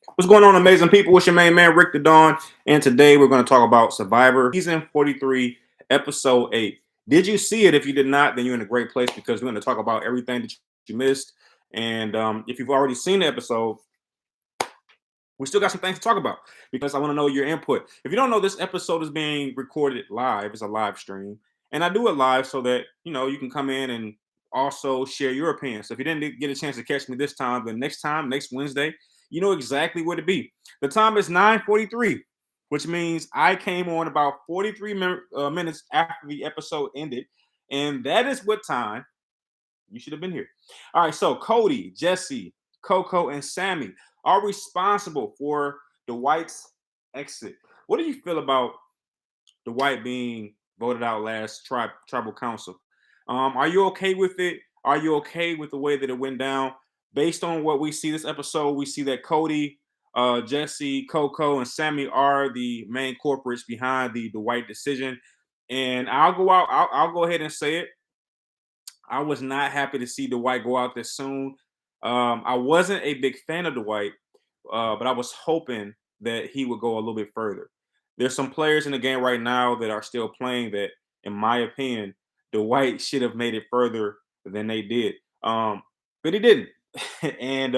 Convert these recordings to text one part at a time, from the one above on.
What's going on, amazing people? It's your main man, Rick the Dawn, and today we're going to talk about Survivor Season 43, Episode 8. Did you see it? If you did not, then you're in a great place because we're going to talk about everything that you missed. And if you've already seen the episode, we still got some things to talk about because I want to know your input. If you don't know, this episode is being recorded live. It's a live stream. And I do it live so that, you can come in and also share your opinion. So if you didn't get a chance to catch me this time, the next time, next Wednesday, you know exactly where to be. The time is 9:43, which means I came on about 43 minutes after the episode ended. And that is what time you should have been here. All right, so Cody, Jesse, Coco, and Sammy are responsible for Dwight's exit. What do you feel about Dwight being voted out last tribal council? Are you okay with it? Are you okay with the way that it went down? Based on what we see this episode, we see that Cody, Jesse, Coco, and Sammy are the main corporates behind the Dwight decision. And I'll go out. I'll go ahead and say it. I was not happy to see Dwight go out this soon. I wasn't a big fan of Dwight, but I was hoping that he would go a little bit further. There's some players in the game right now that are still playing that, in my opinion, Dwight should have made it further than they did. But he didn't. And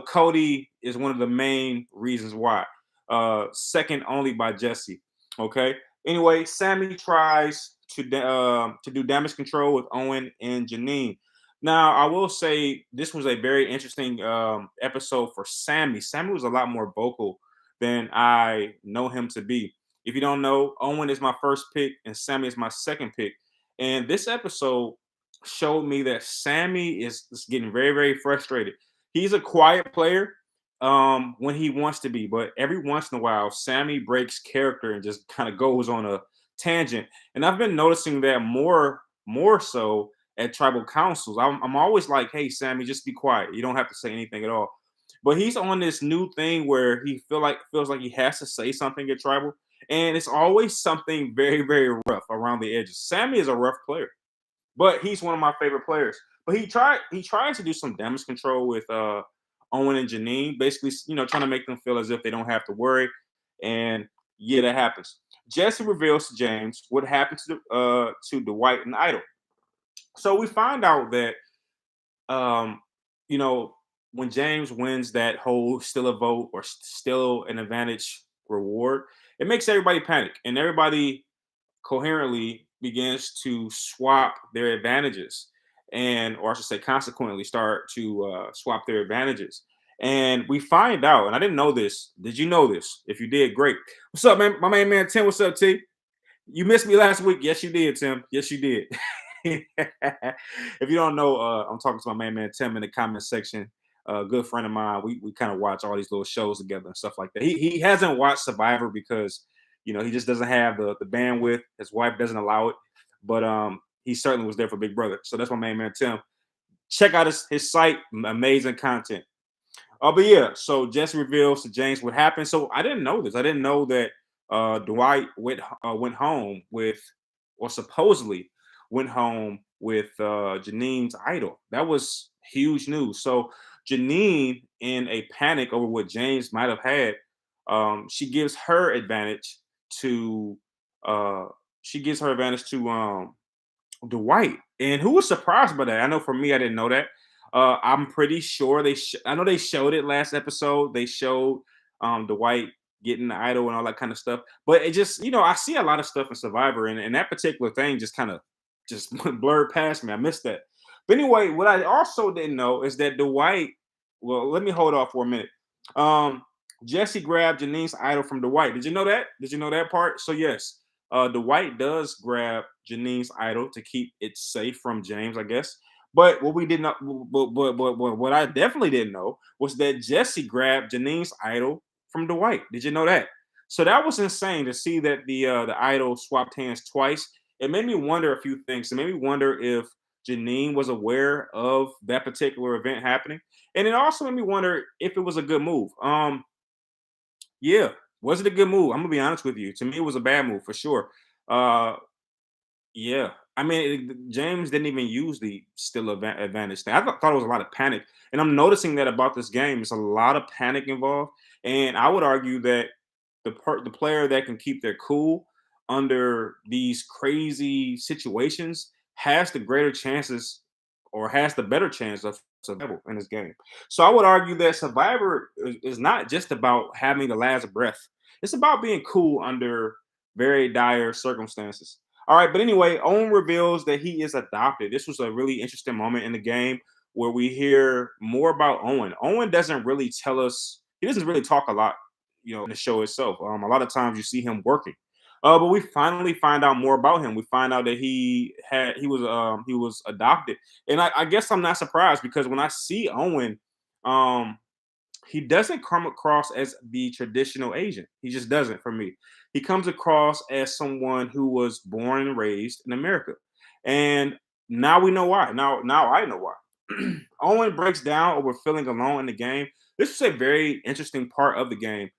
Cody is one of the main reasons why. Second only by Jesse. Okay. Anyway, Sammy tries to do damage control with Owen and Janine. Now, I will say this was a very interesting episode for Sammy. Sammy was a lot more vocal than I know him to be. If you don't know, Owen is my first pick and Sammy is my second pick. And this episode showed me that Sammy is getting very, very frustrated. He's a quiet player when he wants to be, but every once in a while, Sammy breaks character and just kind of goes on a tangent. And I've been noticing that more so at tribal councils. I'm always like, hey, Sammy, just be quiet. You don't have to say anything at all. But he's on this new thing where he feels like he has to say something at tribal, and it's always something very, very rough around the edges. Sammy is a rough player, but he's one of my favorite players. But he tries to do some damage control with Owen and Janine, basically, trying to make them feel as if they don't have to worry. And yeah, that happens. Jesse reveals to James what happened to Dwight and Idol. So we find out that um, you know, when James wins that whole still a vote or still an advantage reward, it makes everybody panic and everybody coherently begins to swap their advantages and, or I should say, consequently start to swap their advantages. And we find out, and I didn't know this. Did you know this? If you did, great. What's up, man? My main man Tim. What's up, T? You missed me last week. Yes, you did, Tim. Yes, you did. If you don't know, I'm talking to my main man Tim in the comment section. A good friend of mine. We kind of watch all these little shows together and stuff like that. He hasn't watched Survivor because he just doesn't have the bandwidth. His wife doesn't allow it. But he certainly was there for Big Brother. So that's my main man Tim. Check out his site. Amazing content. But yeah, so Jesse reveals to James what happened. So I didn't know this. I didn't know that Dwight went home with, or supposedly went home with Janine's idol. That was huge news. So Janine, in a panic over what James might have had, she gives her advantage to uh, Dwight. And who was surprised by that? I know for me, I didn't know that. I'm pretty sure I know they showed it last episode. They showed Dwight getting the idol and all that kind of stuff. But it just, I see a lot of stuff in Survivor, and that particular thing just kind of just blurred past me. I missed that. But anyway, what I also didn't know is that Dwight. Well, let me hold off for a minute. Jesse grabbed Janine's idol from Dwight. Did you know that? Did you know that part? So yes, Dwight does grab Janine's idol to keep it safe from James, I guess. But what we did not, but what I definitely didn't know was that Jesse grabbed Janine's idol from Dwight. Did you know that? So that was insane to see that the idol swapped hands twice. It made me wonder a few things. It made me wonder if Janine was aware of that particular event happening, and it also made me wonder if it was a good move. Yeah, was it a good move? I'm gonna be honest with you. To me, it was a bad move for sure. Uh, yeah. I mean, James didn't even use the still advantage thing. Thought it was a lot of panic, and I'm noticing that about this game. It's a lot of panic involved, and I would argue that the player that can keep their cool under these crazy situations has the greater chances or has the better chance of survival in this game. So I would argue that Survivor is not just about having the last breath. It's about being cool under very dire circumstances. All right, but anyway, Owen reveals that he is adopted. This was a really interesting moment in the game where we hear more about Owen. Owen doesn't really tell us, he doesn't really talk a lot, in the show itself. A lot of times you see him working. But we finally find out more about him. We find out that he was adopted. And I guess I'm not surprised because when I see Owen, um, he doesn't come across as the traditional Asian. He just doesn't for me. He comes across as someone who was born and raised in America. And now we know why. Now I know why. Owen breaks down over feeling alone in the game. This is a very interesting part of the game.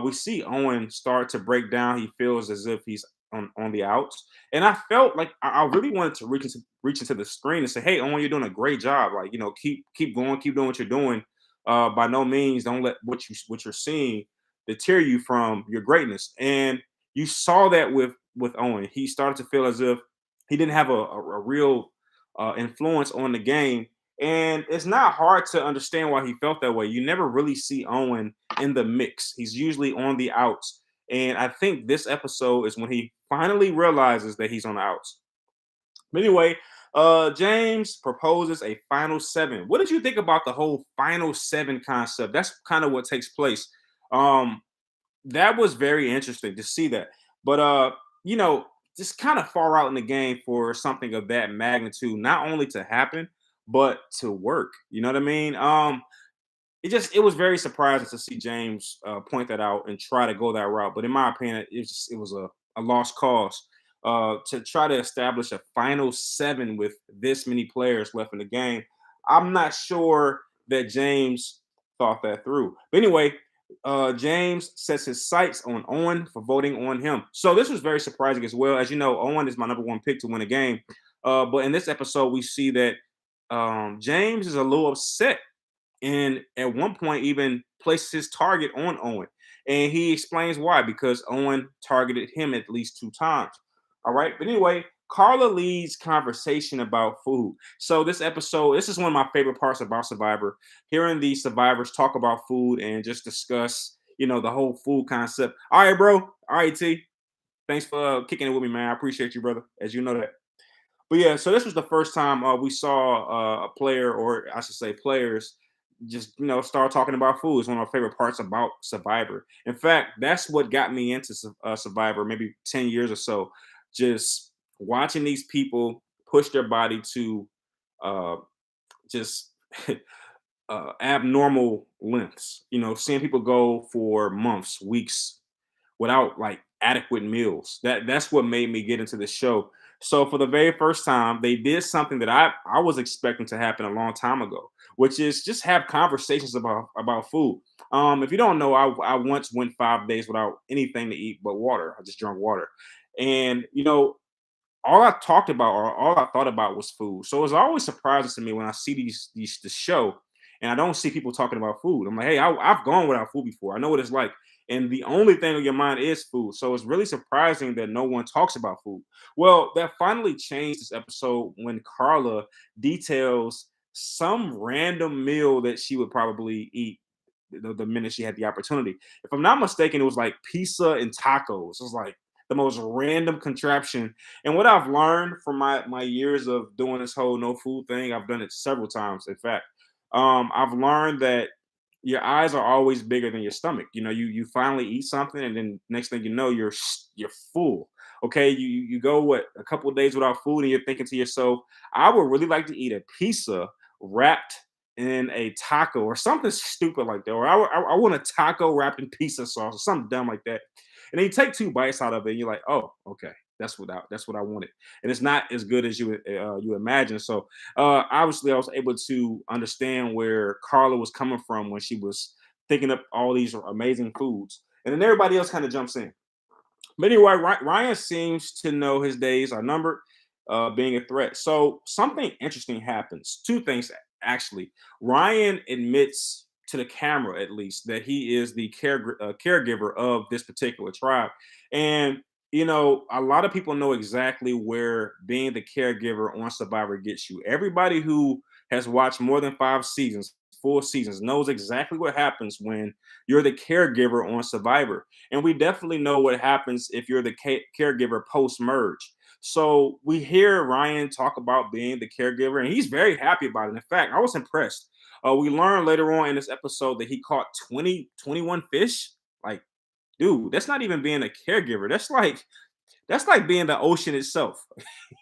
We see Owen start to break down. He feels as if he's on the outs. And I felt like I really wanted to reach into the screen and say, "Hey, Owen, you're doing a great job. Like, keep going, keep doing what you're doing. By no means don't let what you're seeing deter you from your greatness." And you saw that with Owen. He started to feel as if he didn't have a real influence on the game. And it's not hard to understand why he felt that way. You never really see Owen in the mix. He's usually on the outs. And I think this episode is when he finally realizes that he's on the outs. But anyway, James proposes a final seven. What did you think about the whole final seven concept? That's kind of what takes place. Um, that was very interesting to see that. But you know, just kind of far out in the game for something of that magnitude, not only to happen, but to work. You know what I mean? It was very surprising to see James point that out and try to go that route. But in my opinion, it was a lost cause to try to establish a final seven with this many players left in the game. I'm not sure that James thought that through. But anyway, James sets his sights on Owen for voting on him. So this was very surprising as well. As you know, Owen is my number one pick to win a game. But in this episode, we see that James is a little upset and at one point even places his target on Owen. And he explains why, because Owen targeted him at least two times. All right. But anyway, Carla leads conversation about food. So this is one of my favorite parts about Survivor. Hearing the survivors talk about food and just discuss, the whole food concept. All right, bro. All right, T. Thanks for kicking it with me, man. I appreciate you, brother. As you know that. But yeah, so this was the first time we saw a player, or I should say players, just start talking about food. It's one of my favorite parts about Survivor. In fact, that's what got me into Survivor maybe 10 years or so. Just watching these people push their body to uh, just abnormal lengths. Seeing people go for months, weeks without like adequate meals. That's what made me get into the show. So for the very first time, they did something that I was expecting to happen a long time ago, which is just have conversations about food. If you don't know, I once went 5 days without anything to eat but water. I just drank water, and all I talked about or all I thought about was food. So it's always surprising to me when I see the show and I don't see people talking about food. I'm like, hey, I've gone without food before. I know what it's like. And the only thing on your mind is food. So it's really surprising that no one talks about food. Well, that finally changed this episode when Carla details some random meal that she would probably eat the minute she had the opportunity. If I'm not mistaken, it was like pizza and tacos. It was like the most random contraption. And what I've learned from my years of doing this whole no food thing, I've done it several times. In fact, I've learned that your eyes are always bigger than your stomach. You finally eat something, and then next thing you know, you're full. Okay, you go a couple of days without food, and you're thinking to yourself, I would really like to eat a pizza wrapped in a taco or something stupid like that, or I want a taco wrapped in pizza sauce or something dumb like that. And then you take two bites out of it, and you're like, oh, okay, that's what I wanted, and it's not as good as you imagine. So obviously, I was able to understand where Carla was coming from when she was thinking up all these amazing foods, and then everybody else kind of jumps in. But anyway, Ryan seems to know his days are numbered, being a threat. So something interesting happens. Two things actually. Ryan admits to the camera, at least, that he is the caregiver of this particular tribe, and a lot of people know exactly where being the caregiver on Survivor gets you. Everybody who has watched more than 5 seasons, full seasons, knows exactly what happens when you're the caregiver on Survivor. And we definitely know what happens if you're the caregiver post merge. So we hear Ryan talk about being the caregiver, and he's very happy about it. In fact, I was impressed. We learned later on in this episode that he caught 21 fish. Like, dude, that's not even being a caregiver. That's like being the ocean itself.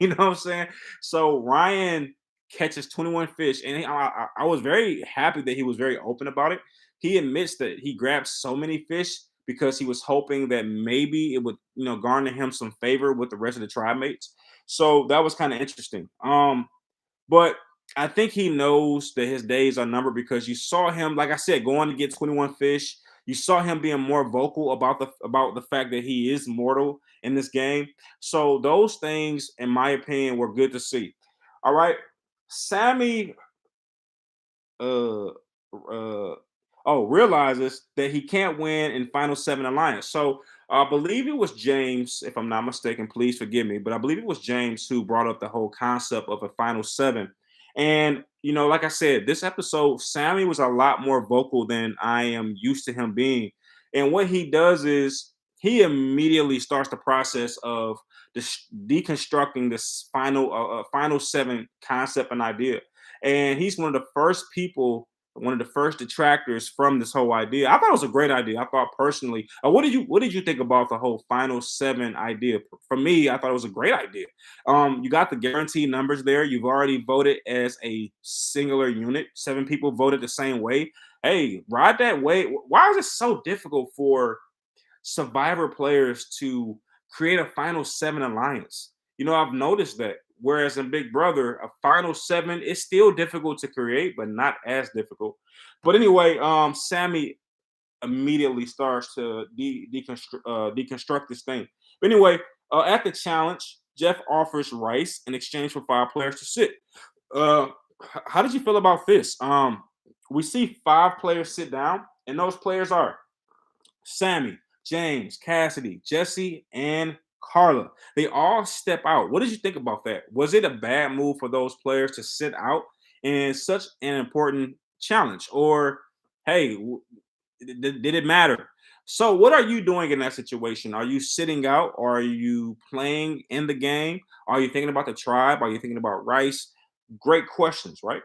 You know what I'm saying? So Ryan catches 21 fish, and I was very happy that he was very open about it. He admits that he grabbed so many fish because he was hoping that maybe it would, garner him some favor with the rest of the tribe mates. So that was kind of interesting. But I think he knows that his days are numbered because you saw him, like I said, going to get 21 fish. You saw him being more vocal about the fact that he is mortal in this game. So those things, in my opinion, were good to see. All right, Sammy uh realizes that he can't win in Final Seven Alliance. So I believe it was James, if I'm not mistaken, please forgive me, but I believe it was James who brought up the whole concept of a Final Seven. And like I said, this episode, Sammy was a lot more vocal than I am used to him being. And what he does is he immediately starts the process of deconstructing this Final Seven concept and idea, and he's one of the first detractors from this whole idea. I thought it was a great idea. I thought personally, what did you think about the whole Final Seven idea? For me, I thought it was a great idea. You got the guaranteed numbers there. You've already voted as a singular unit. 7 people voted the same way. Hey, ride that way. Why is it so difficult for Survivor players to create a Final Seven alliance? I've noticed that. Whereas in Big Brother, a Final Seven is still difficult to create, but not as difficult. But anyway, Sammy immediately starts to deconstruct this thing. But anyway, at the challenge, Jeff offers rice in exchange for 5 players to sit. Uh, how did you feel about this? We see 5 players sit down, and those players are Sammy, James, Cassidy, Jesse, and Carla. They all step out. What did you think about that? Was it a bad move for those players to sit out in such an important challenge? Or, hey, did it matter? So, what are you doing in that situation? Are you sitting out? Or are you playing in the game? Are you thinking about the tribe? Are you thinking about Rice? Great questions, right?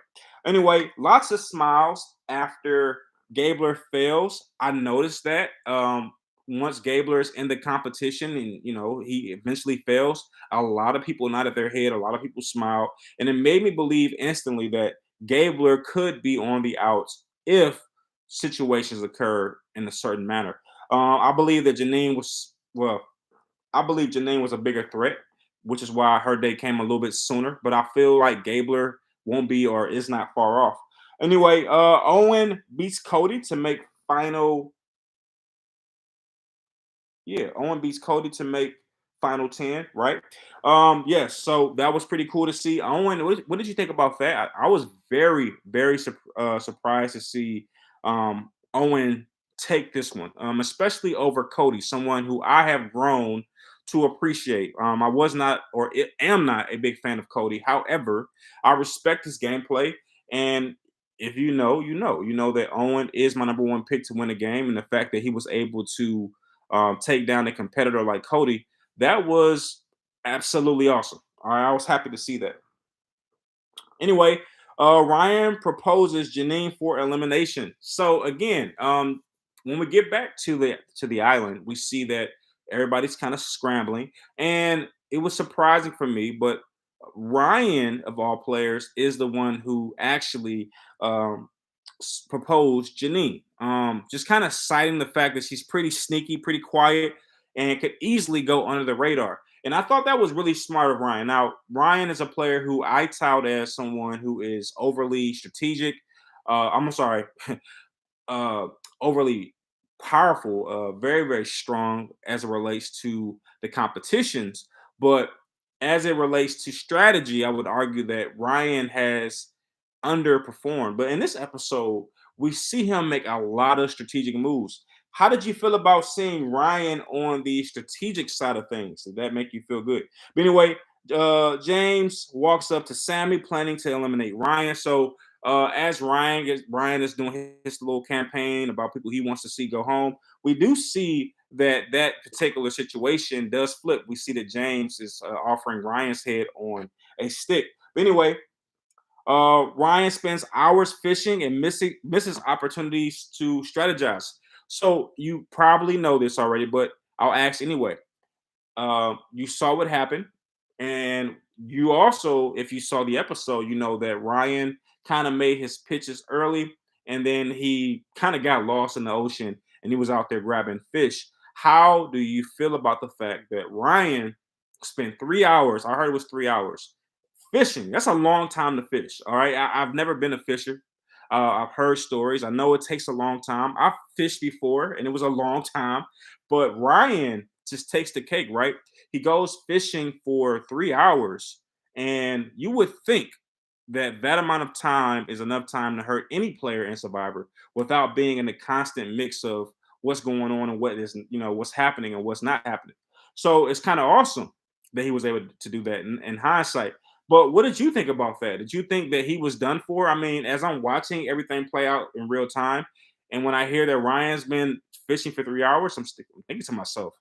Anyway, lots of smiles after Gabler fails. I noticed that once Gabler is in the competition and he eventually fails, a lot of people nodded their head, a lot of people smiled, and it made me believe instantly that Gabler could be on the outs if situations occur in a certain manner. I believe that Janine was well. I believe Janine was a bigger threat, which is why her day came a little bit sooner. But I feel like Gabler won't be or is not far off. Anyway, Owen beats Cody to make final. Yeah, Owen beats Cody to make final 10, right? Yes, so that was pretty cool to see. Owen, what did you think about that? I was very, very surprised to see Owen take this one, especially over Cody, someone who I have grown to appreciate. I was not or am not a big fan of Cody. However, I respect his gameplay, and if you know, you know that Owen is my number one pick to win a game, and the fact that he was able to take down a competitor like Cody, that was absolutely awesome. All right, I was happy to see that. Anyway, Ryan proposes Janine for elimination. So again, when we get back to the island, we see that everybody's kind of scrambling, and it was surprising for me, but Ryan of all players is the one who actually proposed Janine. Just kind of citing the fact that she's pretty sneaky, pretty quiet, and could easily go under the radar. And I thought that was really smart of Ryan. Now, Ryan is a player who I tout as someone who is overly strategic. I'm sorry, uh, overly powerful, very, very strong as it relates to the competitions. But as it relates to strategy, I would argue that Ryan has underperformed. But in this episode, we see him make a lot of strategic moves. How did you feel about seeing Ryan on the strategic side of things? Did that make you feel good? But anyway, James walks up to Sammy, planning to eliminate Ryan. So as Ryan is doing his little campaign about people he wants to see go home, we do see that that particular situation does flip. We see that James is offering Ryan's head on a stick. But anyway, Ryan spends hours fishing and misses opportunities to strategize. So you probably know this already, but I'll ask anyway. You saw what happened, and you also, if you saw the episode, you know that Ryan kind of made his pitches early, and then he kind of got lost in the ocean, and he was out there grabbing fish. How do you feel about the fact that Ryan spent 3 hours? I heard it was 3 hours fishing. That's a long time to fish. All right, I've never been a fisher. I've heard stories. I know it takes a long time. I've fished before, and it was a long time. But Ryan just takes the cake, right? He goes fishing for 3 hours, and you would think that that amount of time is enough time to hurt any player in Survivor without being in the constant mix of what's going on and what is, what's happening and what's not happening. So it's kind of awesome that he was able to do that in hindsight. But what did you think about that? Did you think that he was done for? I mean, as I'm watching everything play out in real time, and when I hear that Ryan's been fishing for 3 hours, I'm thinking to myself,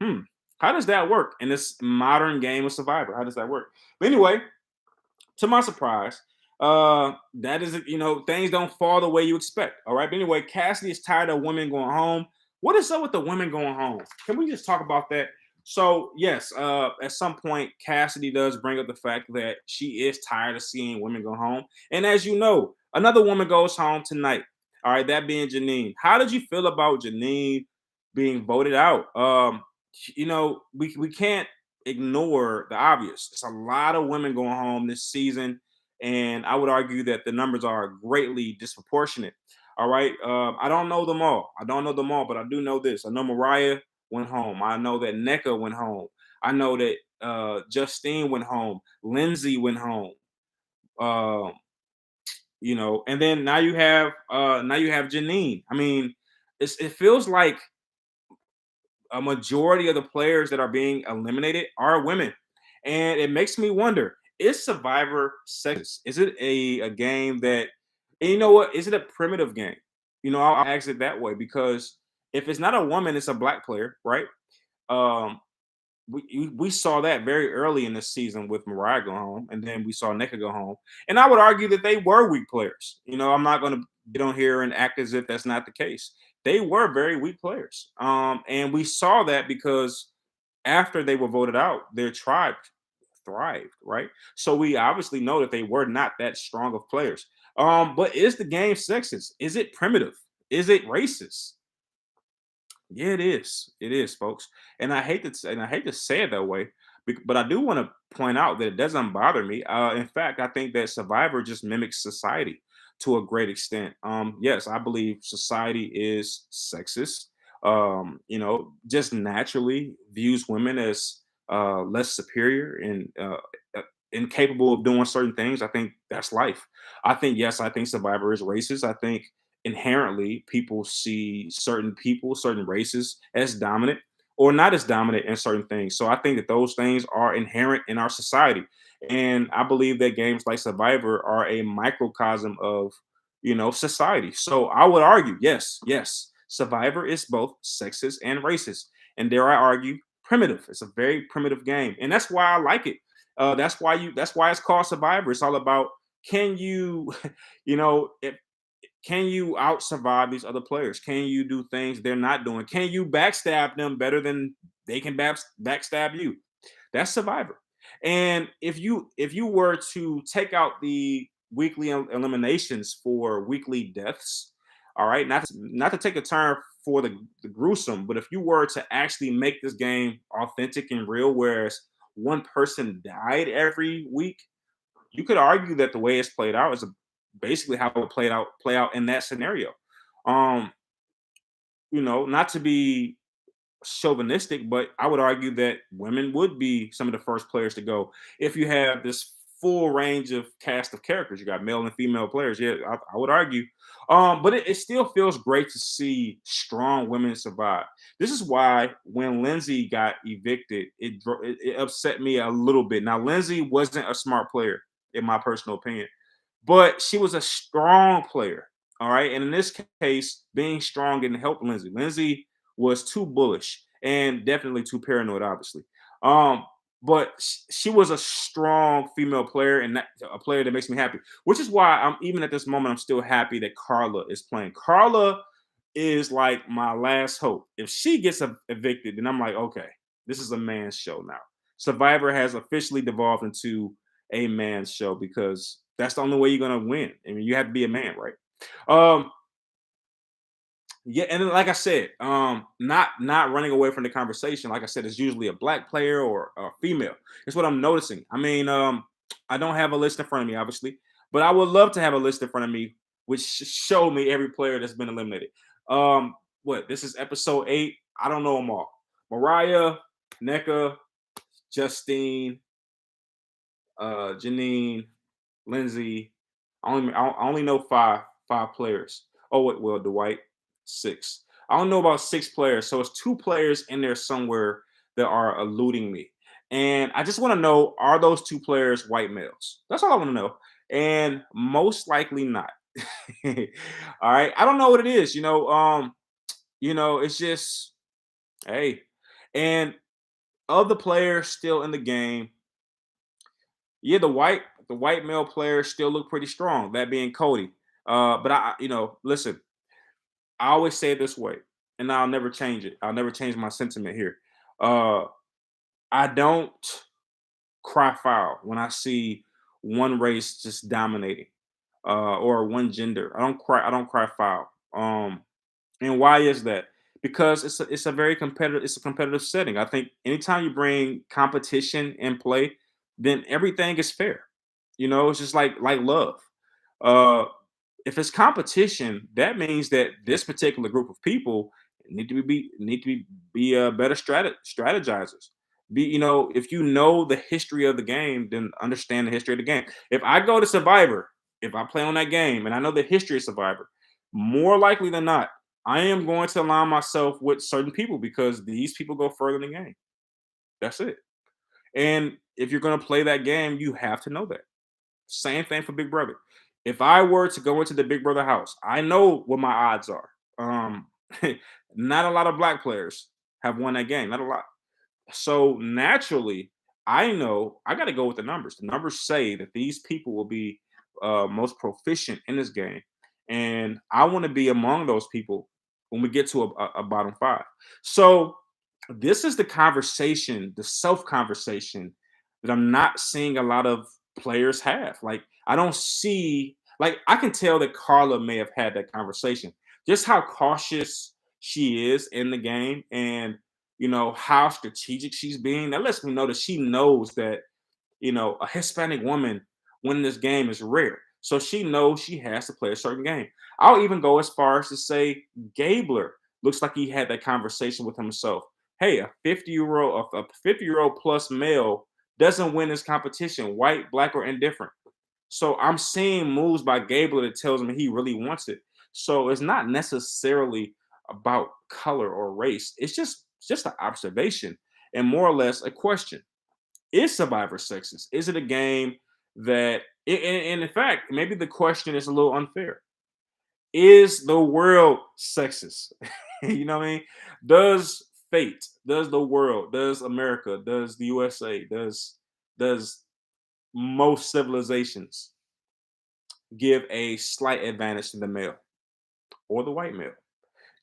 hmm, how does that work in this modern game of Survivor? How does that work? But anyway, to my surprise, that is, things don't fall the way you expect. All right. But anyway, Cassidy is tired of women going home. What is up with the women going home? Can we just talk about that? So, yes, at some point, Cassidy does bring up the fact that she is tired of seeing women go home. And as you know, another woman goes home tonight. All right, that being Janine. How did you feel about Janine being voted out? We can't ignore the obvious. It's a lot of women going home this season, and I would argue that the numbers are greatly disproportionate. All right, I don't know them all. I don't know them all, but I do know this. I know Mariah went home. I know that NECA went home. I know that Justine went home. Lindsay went home. Uh, and then now you have Janine. I mean, it feels like a majority of the players that are being eliminated are women. And it makes me wonder, is Survivor sexist? Is it a game that, and you know what? Is it a primitive game? I'll ask it that way because if it's not a woman, it's a black player, right? Um, we saw that very early in this season with Mariah go home, and then we saw Nika go home. And I would argue that they were weak players. I'm not going to get on here and act as if that's not the case. They were very weak players, and we saw that because after they were voted out, their tribe thrived, right? So we obviously know that they were not that strong of players. But is the game sexist? Is it primitive? Is it racist? Yeah, it is. It is, folks. And I hate to say it that way, but I do want to point out that it doesn't bother me. In fact, I think that Survivor just mimics society to a great extent. Yes, I believe society is sexist. Just naturally views women as less superior and incapable of doing certain things. I think that's life. I think Survivor is racist. I think inherently people see certain people, certain races as dominant or not as dominant in certain things. So I think that those things are inherent in our society. And I believe that games like Survivor are a microcosm of, society. So I would argue, yes, Survivor is both sexist and racist. And dare I argue, primitive. It's a very primitive game. And that's why I like it. That's why it's called Survivor. It's all about, can you, you know, if can you out survive these other players? Can you do things they're not doing? Can you backstab them better than they can backstab you? That's Survivor. And if you were to take out the weekly eliminations for weekly deaths, all right, not to take a turn for the gruesome, but if you were to actually make this game authentic and real, whereas one person died every week, you could argue that the way it's played out is basically how it play out in that scenario. Um, not to be chauvinistic, but I would argue that women would be some of the first players to go if you have this full range of cast of characters. You got male and female players. Yeah, I would argue. But it still feels great to see strong women survive. This is why when Lindsay got evicted, it upset me a little bit. Now, Lindsay wasn't a smart player, in my personal opinion, but she was a strong player. All right. And in this case, being strong didn't help Lindsay. Lindsay was too bullish and definitely too paranoid, obviously. Um, but she was a strong female player and a player that makes me happy, which is why I'm even at this moment, I'm still happy that Carla is playing. Carla is like my last hope. If she gets evicted, then I'm like, okay, this is a man's show now. Survivor has officially devolved into a man's show because that's the only way you're gonna win. I mean, you have to be a man, right? Um, yeah, and then, like I said, not running away from the conversation. Like I said, it's usually a black player or a female. It's what I'm noticing. I mean, I don't have a list in front of me, obviously, but I would love to have a list in front of me which show me every player that's been eliminated. What this is episode 8. I don't know them all. Mariah, NECA, Justine, Janine, Lindsay. I only know five players. Oh wait, well Dwight 6. I don't know about 6 players, so it's 2 players in there somewhere that are eluding me, and I just want to know: are those 2 players white males? That's all I want to know, and most likely not. All right, I don't know what it is. It's just hey, and of the players still in the game, yeah, the white male players still look pretty strong. That being Cody. But listen, I always say it this way, and I'll never change it. I'll never change my sentiment here. Uh, I don't cry foul when I see one race just dominating, or one gender. I don't cry. I don't cry foul. And why is that? Because it's a very competitive. It's a competitive setting. I think anytime you bring competition in play, then everything is fair. It's just like love. Uh, if it's competition, that means that this particular group of people need to be better strategizers. If you know the history of the game, then understand the history of the game. If I go to Survivor, if I play on that game and I know the history of Survivor, more likely than not, I am going to align myself with certain people because these people go further in the game. That's it. And if you're going to play that game, you have to know that. Same thing for Big Brother. If I were to go into the Big Brother house, I know what my odds are. Um, not a lot of black players have won that game. Not a lot. So naturally, I know I got to go with the numbers. The numbers say that these people will be most proficient in this game, and I want to be among those people when we get to a bottom 5. So this is the conversation, the self conversation that I'm not seeing a lot of players have. Like I don't see, like I can tell that Carla may have had that conversation. Just how cautious she is in the game, and how strategic she's being. That lets me know that she knows that a Hispanic woman winning this game is rare. So she knows she has to play a certain game. I'll even go as far as to say Gabler looks like he had that conversation with himself. Hey, a 50-year old plus male doesn't win this competition, white, black, or indifferent. So I'm seeing moves by Gabler that tells me he really wants it. So it's not necessarily about color or race. It's just an observation and more or less a question. Is Survivor sexist? Is it a game that, and in fact, maybe the question is a little unfair. Is the world sexist? You know what I mean? Does fate, does the world, does America, does the USA, does most civilizations give a slight advantage to the male or the white male?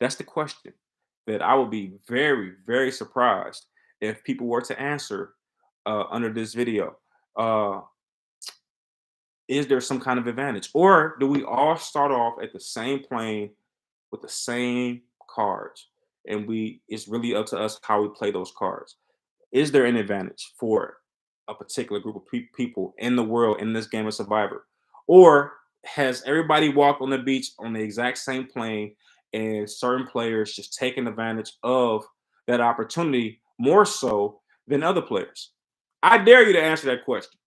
That's the question that I would be very, very surprised if people were to answer under this video. Uh, is there some kind of advantage, or do we all start off at the same plane with the same cards, and it's really up to us how we play those cards? Is there an advantage for a particular group of people in the world in this game of Survivor, or has everybody walked on the beach on the exact same plane, and certain players just taking advantage of that opportunity more so than other players? I dare you to answer that question.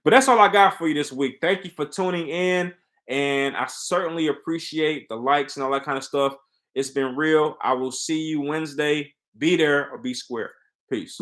But that's all I got for you this week. Thank you for tuning in. And I certainly appreciate the likes and all that kind of stuff. It's been real. I will see you Wednesday. Be there or be square. Peace.